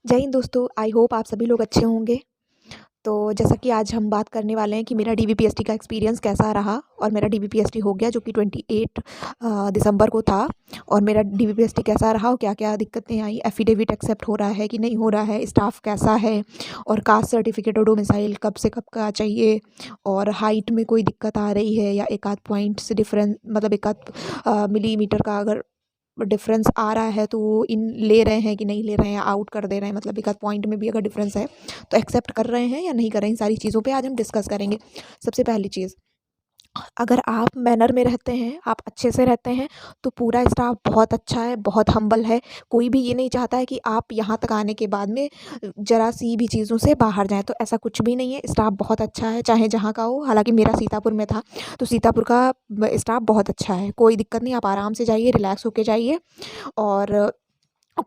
जय हिंद दोस्तों, I hope आप सभी लोग अच्छे होंगे। तो जैसा कि आज हम बात करने वाले हैं कि मेरा डीवीपीएसटी का एक्सपीरियंस कैसा रहा और मेरा डीवीपीएसटी हो गया जो कि 28 दिसंबर को था। और मेरा डीवीपीएसटी कैसा रहा और क्या-क्या दिक्कतें आई, एफिडेविट एक्सेप्ट हो रहा है कि नहीं हो रहा है, स्टाफ कैसा है और कास्ट सर्टिफिकेट और डोमिसाइल कब से कब का चाहिए और हाइट में कोई दिक्कत आ रही है या एक आध पॉइंट से डिफरेंस मतलब एक आध मिलीमीटर का अगर डिफरेंस आ रहा है तो वो इन ले रहे हैं कि नहीं ले रहे हैं, आउट कर दे रहे हैं, मतलब एक आध पॉइंट में भी अगर डिफरेंस है तो एक्सेप्ट कर रहे हैं या नहीं कर रहे हैं। इन सारी चीज़ों पे आज हम डिस्कस करेंगे। सबसे पहली चीज़, अगर आप मैनर में रहते हैं, आप अच्छे से रहते हैं, तो पूरा स्टाफ बहुत अच्छा है, बहुत हम्बल है। कोई भी ये नहीं चाहता है कि आप यहाँ तक आने के बाद में ज़रा-सी भी चीज़ों से बाहर जाएँ, तो ऐसा कुछ भी नहीं है। स्टाफ बहुत अच्छा है, चाहे जहाँ का हो। हालाँकि मेरा सीतापुर में था, तो सीतापुर का स्टाफ बहुत अच्छा है, कोई दिक्कत नहीं। आप आराम से जाइए, रिलैक्स होके जाइए और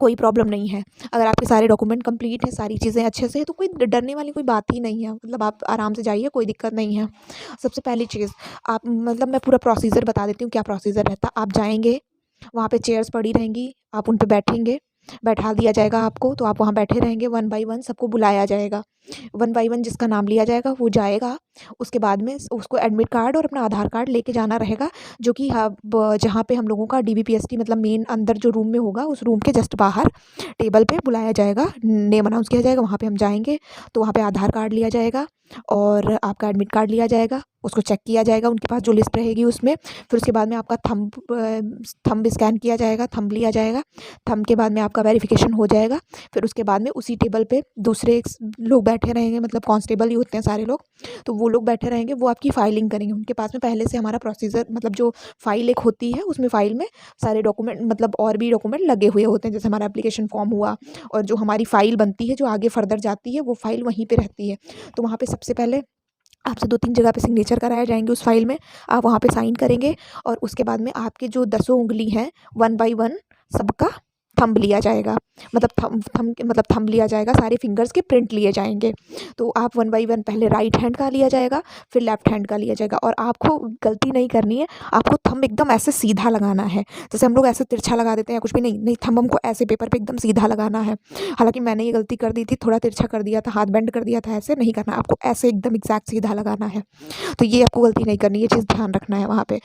कोई प्रॉब्लम नहीं है। अगर आपके सारे डॉक्यूमेंट कंप्लीट हैं, सारी चीज़ें अच्छे से हैं, तो कोई डरने वाली कोई बात ही नहीं है। मतलब आप आराम से जाइए, कोई दिक्कत नहीं है। सबसे पहली चीज़, आप मतलब मैं पूरा प्रोसीजर बता देती हूँ, क्या प्रोसीजर रहता है। आप जाएँगे, वहाँ पे चेयर्स पड़ी रहेंगी, आप उन पे बैठेंगे, बैठा दिया जाएगा आपको, तो आप वहाँ बैठे रहेंगे। वन बाय वन सबको बुलाया जाएगा। वन बाय वन जिसका नाम लिया जाएगा, वो जाएगा। उसके बाद में उसको एडमिट कार्ड और अपना आधार कार्ड लेके जाना रहेगा, जो कि जहाँ पे हम लोगों का डीवीपीएसटी मतलब मेन अंदर जो रूम में होगा, उस रूम के जस्ट बाहर टेबल पे बुलाया जाएगा, नेम अनाउंस किया जाएगा। वहाँ पे हम जाएँगे, तो वहाँ पे आधार कार्ड लिया जाएगा और आपका एडमिट कार्ड लिया जाएगा। उसको चेक किया जाएगा, उनके पास जो लिस्ट रहेगी उसमें। फिर उसके बाद में आपका थंब स्कैन किया जाएगा, थंब लिया जाएगा। थंब के बाद में आपका वेरिफिकेशन हो जाएगा। फिर उसके बाद में उसी टेबल पे दूसरे लोग बैठे रहेंगे, मतलब कांस्टेबल ही होते हैं सारे लोग। तो वो लोग बैठे रहेंगे, वो आपकी फाइलिंग करेंगे। उनके पास में पहले से हमारा प्रोसीजर मतलब जो फाइल एक होती है, उसमें फाइल में सारे डॉक्यूमेंट मतलब और भी डॉक्यूमेंट लगे हुए होते हैं। जैसे हमारा एप्लीकेशन फॉर्म हुआ और जो हमारी फाइल बनती है, जो आगे फर्दर जाती है, वो फाइल वहीं पे रहती है। तो वहाँ पे सबसे पहले आपसे 2-3 जगह पे सिग्नेचर कराए जाएँगे उस फाइल में। आप वहाँ पे साइन करेंगे और उसके बाद में आपके जो दसों उँगली हैं, वन बाय वन सबका थंब लिया जाएगा। मतलब थंब लिया जाएगा, सारे फिंगर्स के प्रिंट लिए जाएँगे। तो आप वन बाय वन पहले राइट हैंड का लिया जाएगा, फिर लेफ्ट हैंड का लिया जाएगा और आपको गलती नहीं करनी है। आपको थंब एकदम ऐसे सीधा लगाना है। जैसे हम लोग ऐसे तिरछा लगा देते हैं, कुछ भी नहीं, नहीं थंब हमको ऐसे पेपर पे एकदम सीधा लगाना है। हालाँकि मैंने ये गलती कर दी थी, थोड़ा तिरछा कर दिया था, हाथ बेंड कर दिया था, ऐसे नहीं करना, आपको ऐसे एकदम एग्ज़ैक्ट सीधा लगाना है। तो ये आपको गलती नहीं करनी है, ये चीज़ ध्यान रखना है वहाँ पे।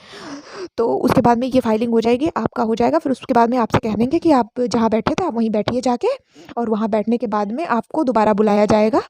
तो उसके बाद में ये फाइलिंग हो जाएगी, आपका हो जाएगा। फिर उसके बाद में आपसे कह देंगे कि आप जहाँ बैठे थे, आप वहीं बैठिए जाके। और वहाँ बैठने के बाद में आपको दोबारा बुलाया जाएगा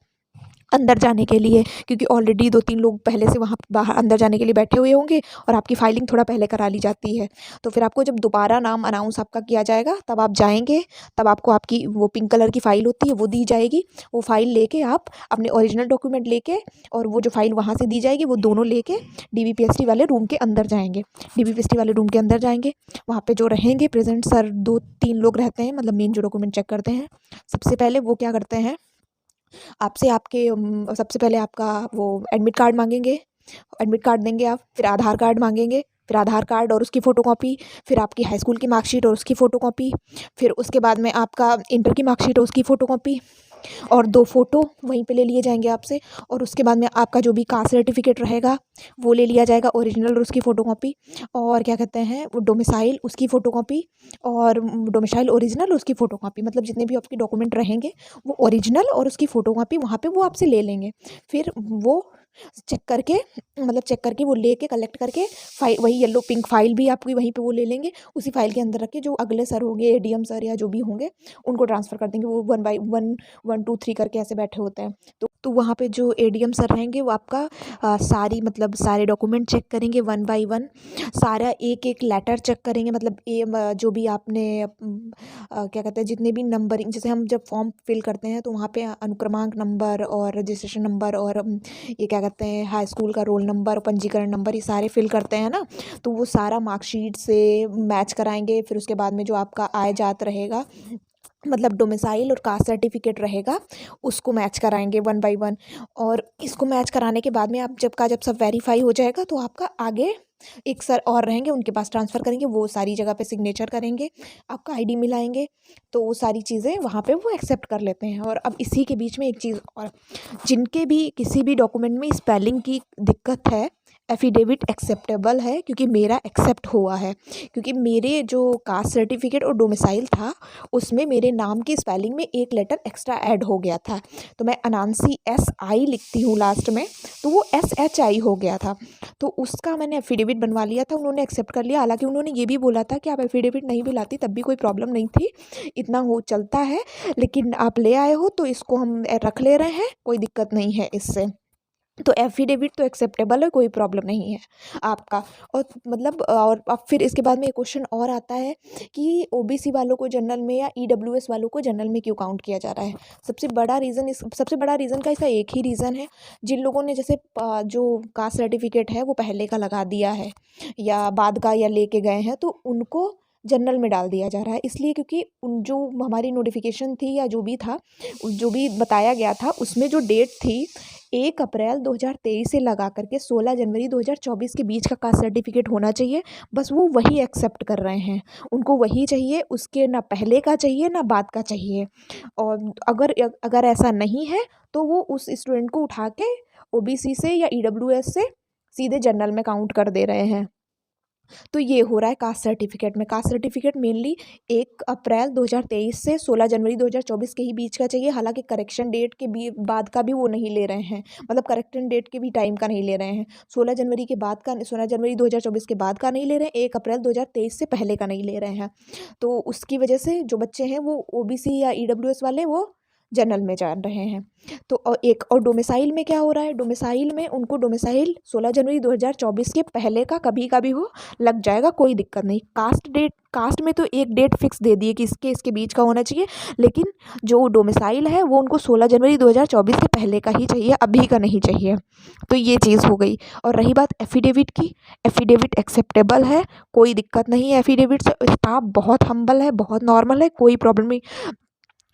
अंदर जाने के लिए, क्योंकि ऑलरेडी 2-3 लोग पहले से वहाँ बाहर अंदर जाने के लिए बैठे हुए होंगे और आपकी फाइलिंग थोड़ा पहले करा ली जाती है। तो फिर आपको जब दोबारा नाम अनाउंस आपका किया जाएगा, तब आप जाएँगे, तब आपको आपकी वो पिंक कलर की फाइल होती है, वो दी जाएगी। वो फाइल लेके आप अपने ओरिजिनल डॉक्यूमेंट लेके और वो जो फाइल वहाँ से दी जाएगी, वो दोनों लेके डीवीपीएसटी वाले रूम के अंदर जाएँगे। डीवीपीएसटी वाले रूम के अंदर जाएँगे, वहाँ पे जो रहेंगे प्रेज़ेंट सर 2-3 लोग रहते हैं, मतलब मेन जो डॉक्यूमेंट चेक करते हैं। सबसे पहले वो क्या करते हैं, आपसे आपके सबसे पहले आपका वो एडमिट कार्ड माँगेंगे, एडमिट कार्ड देंगे आप, फिर आधार कार्ड माँगेंगे, फिर आधार कार्ड और उसकी फ़ोटोकॉपी, फिर आपकी हाई स्कूल की मार्कशीट और उसकी फ़ोटोकॉपी, फिर उसके बाद में आपका इंटर की मार्कशीट और उसकी फ़ोटोकॉपी और 2 फ़ोटो वहीं पे ले लिए जाएँगे आपसे। और उसके बाद में आपका जो भी कास्ट सर्टिफिकेट रहेगा, वो ले लिया जाएगा, ओरिजिनल और उसकी फ़ोटोकॉपी। और क्या कहते हैं, वो डोमिसाइल उसकी फ़ोटोकॉपी और डोमिसाइल ओरिजिनल उसकी फ़ोटोकॉपी, मतलब जितने भी आपके डॉक्यूमेंट रहेंगे, वो ओरिजिनल और उसकी फ़ोटोकॉपी वहाँ पे वो आपसे ले लेंगे। फिर वो चेक करके मतलब चेक करके वो लेके कलेक्ट करके वही येलो पिंक फाइल भी आपकी वहीं पे वो ले लेंगे। उसी फाइल के अंदर रख के जो अगले सर होंगे, एडीएम सर या जो भी होंगे, उनको ट्रांसफ़र कर देंगे। वो वन बाय वन 1, 2, 3 करके ऐसे बैठे होते हैं। तो वहाँ पे जो एडीएम सर रहेंगे, वो आपका सारी मतलब सारे डॉक्यूमेंट चेक करेंगे वन बाय वन। सारा एक-एक लेटर चेक करेंगे, मतलब जो भी आपने क्या कहते हैं, जितने भी नंबरिंग, जैसे हम जब फॉर्म फिल करते हैं तो वहाँ पे अनुक्रमांक नंबर और रजिस्ट्रेशन नंबर और ये क्या कहते हैं, हाई स्कूल का रोल नंबर, पंजीकरण नंबर, ये सारे फिल करते हैं ना, तो वो सारा मार्कशीट से मैच कराएँगे। फिर उसके बाद में जो आपका आय जात रहेगा, मतलब डोमिसाइल और कास्ट सर्टिफिकेट रहेगा, उसको मैच कराएँगे वन बाय वन। और इसको मैच कराने के बाद में आप जब सब वेरीफ़ाई हो जाएगा, तो आपका आगे एक सर और रहेंगे, उनके पास ट्रांसफ़र करेंगे, वो सारी जगह पे सिग्नेचर करेंगे, आपका आईडी मिलाएँगे। तो वो सारी चीज़ें वहाँ पे वो एक्सेप्ट कर लेते हैं। और अब इसी के बीच में एक चीज़ और, जिनके भी किसी भी डॉक्यूमेंट में स्पेलिंग की दिक्कत है, एफिडेविट एक्सेप्टेबल है क्योंकि मेरा एक्सेप्ट हुआ है, क्योंकि मेरे जो कास्ट सर्टिफिकेट और डोमिसाइल था उसमें मेरे नाम की स्पेलिंग में एक लेटर एक्स्ट्रा ऐड हो गया था। तो मैं अनांसी SI लिखती हूँ लास्ट में, तो वो SHI हो गया था। तो उसका मैंने एफिडेविट बनवा लिया था, उन्होंने एक्सेप्ट कर लिया। हालांकि उन्होंने ये भी बोला था कि आप एफिडेविट नहीं भी लाती तब भी कोई प्रॉब्लम नहीं थी, इतना हो चलता है, लेकिन आप ले आए हो तो इसको हम रख ले रहे हैं, कोई दिक्कत नहीं है इससे। तो एफिडेविट तो एक्सेप्टेबल है, कोई प्रॉब्लम नहीं है आपका। और मतलब और अब फिर इसके बाद में एक क्वेश्चन और आता है कि OBC वालों को जनरल में या EWS वालों को जनरल में क्यों काउंट किया जा रहा है। सबसे बड़ा रीज़न का इसका एक ही रीज़न है, जिन लोगों ने जैसे जो कास्ट सर्टिफिकेट है वो पहले का लगा दिया है या बाद का या लेके गए हैं, तो उनको जनरल में डाल दिया जा रहा है। इसलिए क्योंकि उन जो हमारी नोटिफिकेशन थी या जो भी था, जो भी बताया गया था उसमें जो डेट थी 1 अप्रैल 2023 से लगा करके 16 जनवरी 2024 के बीच का कास्ट सर्टिफिकेट होना चाहिए, बस वो वही एक्सेप्ट कर रहे हैं। उनको वही चाहिए, उसके ना पहले का चाहिए ना बाद का चाहिए। और अगर ऐसा नहीं है तो वो उस स्टूडेंट को उठा के OBC से या EWS से सीधे जनरल में काउंट कर दे रहे हैं। तो ये हो रहा है कास्ट सर्टिफिकेट में। कास्ट सर्टिफिकेट मेनली 1 अप्रैल 2023 से 16 जनवरी 2024 के ही बीच का चाहिए। हालांकि करेक्शन डेट के भी बाद का भी वो नहीं ले रहे हैं, मतलब करेक्शन डेट के भी टाइम का नहीं ले रहे हैं। 16 जनवरी 2024 के बाद का नहीं ले रहे हैं, 1 अप्रैल 2023 से पहले का नहीं ले रहे हैं। तो उसकी वजह से जो बच्चे हैं वो OBC या EWS वाले वो जनरल में जा रहे हैं। तो और डोमिसाइल में क्या हो रहा है, डोमिसाइल में उनको डोमिसाइल 16 जनवरी 2024 के पहले का कभी का भी हो लग जाएगा, कोई दिक्कत नहीं। कास्ट में तो एक डेट फिक्स दे दी है कि इसके बीच का होना चाहिए, लेकिन जो डोमिसाइल है वो उनको 16 जनवरी 2024 से पहले का ही चाहिए, अभी का नहीं चाहिए। तो ये चीज़ हो गई। और रही बात एफिडेविट की, एफिडेविट एक्सेप्टेबल है, कोई दिक्कत नहीं है एफिडेविट से। स्टाफ बहुत हम्बल है, बहुत नॉर्मल है, कोई प्रॉब्लम नहीं।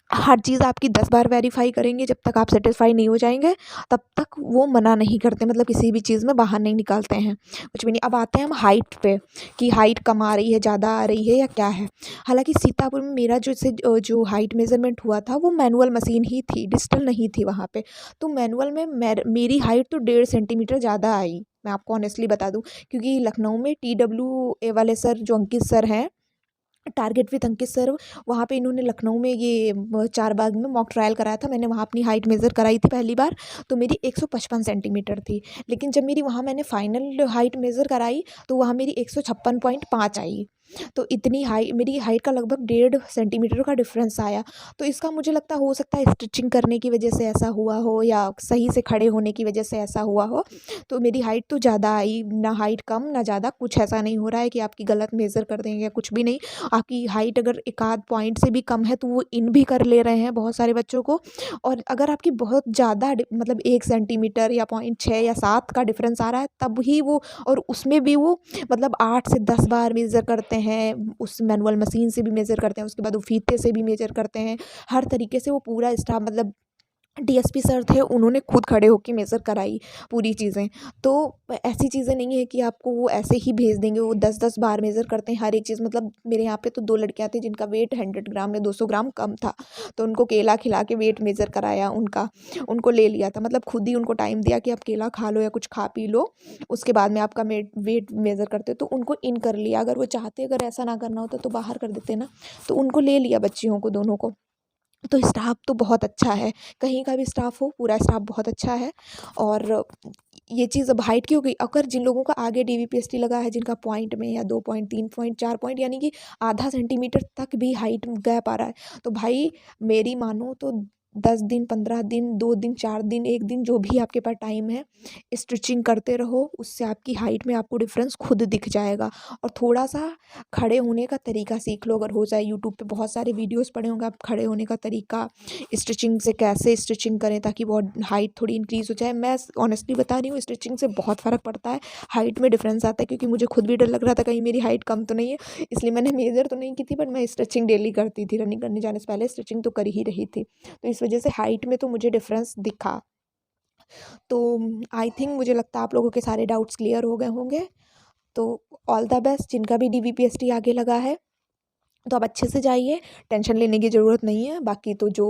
हर चीज़ आपकी 10 बार वेरीफाई करेंगे, जब तक आप सेटिस्फाई नहीं हो जाएंगे तब तक वो मना नहीं करते, मतलब किसी भी चीज़ में बाहर नहीं निकालते हैं, कुछ भी नहीं। अब आते हैं हम हाइट पे कि हाइट कम आ रही है, ज़्यादा आ रही है या क्या है। हालांकि सीतापुर में मेरा जो हाइट मेजरमेंट हुआ था वो मैनुअल मशीन ही थी, डिजिटल नहीं थी वहाँ पे। तो मैनुअल में मेरी हाइट तो 1.5 सेंटीमीटर ज़्यादा आई, मैं आपको ऑनेस्टली बता दूँ। क्योंकि लखनऊ में TWA वाले सर जो अंकित सर हैं, टारगेट विद अंकित सर, वहाँ पे इन्होंने लखनऊ में ये चारबाग में मॉक ट्रायल कराया था। मैंने वहाँ अपनी हाइट मेज़र कराई थी पहली बार, तो मेरी 155 सेंटीमीटर थी। लेकिन जब मेरी वहाँ मैंने फाइनल हाइट मेज़र कराई तो वहाँ मेरी 156.5 आई। तो इतनी मेरी हाइट का लगभग 1.5 सेंटीमीटर का डिफरेंस आया। तो इसका मुझे लगता हो सकता है स्टिचिंग करने की वजह से ऐसा हुआ हो या सही से खड़े होने की वजह से ऐसा हुआ हो। तो मेरी हाइट तो ज़्यादा आई, ना हाइट कम ना ज़्यादा, कुछ ऐसा नहीं हो रहा है कि आपकी गलत मेज़र कर देंगे या कुछ भी नहीं। आपकी हाइट अगर एक आध पॉइंट से भी कम है तो वो इन भी कर ले रहे हैं बहुत सारे बच्चों को। और अगर आपकी बहुत ज़्यादा मतलब 1 सेंटीमीटर या 0.6 या 7 का डिफरेंस आ रहा है तब ही वो, और उसमें भी वो मतलब 8 से 10 बार मेज़र करते हैं, उस मैनुअल मशीन से भी मेज़र करते हैं, उसके बाद वो फीते से भी मेज़र करते हैं। हर तरीके से वो पूरा स्टाफ, मतलब DSP सर थे, उन्होंने खुद खड़े होके मेज़र कराई पूरी चीज़ें। तो ऐसी चीज़ें नहीं है कि आपको वो ऐसे ही भेज देंगे, वो 10-10 बार मेज़र करते हैं हर एक चीज़। मतलब मेरे यहाँ पे तो 2 लड़कियाँ थी जिनका वेट 100 ग्राम या 200 ग्राम कम था, तो उनको केला खिला के वेट मेज़र कराया उनका, उनको ले लिया था। मतलब खुद ही उनको टाइम दिया कि आप केला खा लो या कुछ खा पी लो, उसके बाद में आपका वेट मेज़र करते। तो उनको इन कर लिया। अगर वो चाहते, अगर ऐसा ना करना होता तो बाहर कर देते ना। तो उनको ले लिया, बच्चियों को दोनों को। तो स्टाफ तो बहुत अच्छा है, कहीं का भी स्टाफ हो, पूरा स्टाफ बहुत अच्छा है। और ये चीज़ अब हाइट की हो गई। अगर जिन लोगों का आगे DVPST लगा है, जिनका पॉइंट में या 2 पॉइंट 3 पॉइंट 4 पॉइंट यानी कि आधा सेंटीमीटर तक भी हाइट गैप आ रहा है, तो भाई मेरी मानो तो 10 दिन 15 दिन 2 दिन 4 दिन 1 दिन जो भी आपके पास टाइम है, स्टिचिंग करते रहो। उससे आपकी हाइट में आपको डिफरेंस खुद दिख जाएगा। और थोड़ा सा खड़े होने का तरीका सीख लो, अगर हो जाए। यूट्यूब पे बहुत सारे वीडियोस पड़े होंगे, आप खड़े होने का तरीका, स्टिचिंग से कैसे स्टिचिंग करें ताकि वो हाइट थोड़ी इंक्रीज़ हो जाए। मैं ऑनेस्टली बता रही हूँ, स्टिचिंग से बहुत फ़र्क पड़ता है, हाइट में डिफरेंस आता है। क्योंकि मुझे खुद भी डर लग रहा था कहीं मेरी हाइट कम तो नहीं है, इसलिए मैंने मेजर तो नहीं की थी, बट मैं स्टिचिंग डेली करती थी। रनिंग करने जाने से पहले स्टिचिंग तो कर ही रही थी, तो इस वजह से हाइट में तो मुझे डिफरेंस दिखा। तो आई थिंक, मुझे लगता है आप लोगों के सारे डाउट्स क्लियर हो गए होंगे। तो ऑल द बेस्ट जिनका भी DVPST आगे लगा है, तो आप अच्छे से जाइए, टेंशन लेने की ज़रूरत नहीं है। बाकी तो जो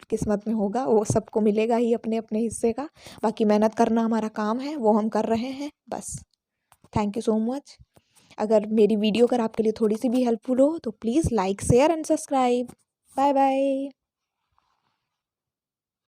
किस्मत में होगा वो सबको मिलेगा ही अपने अपने हिस्से का। बाकी मेहनत करना हमारा काम है, वो हम कर रहे हैं बस। Thank you so much. अगर मेरी वीडियो अगर आपके लिए थोड़ी सी भी हेल्पफुल हो तो please like share and subscribe. Bye bye.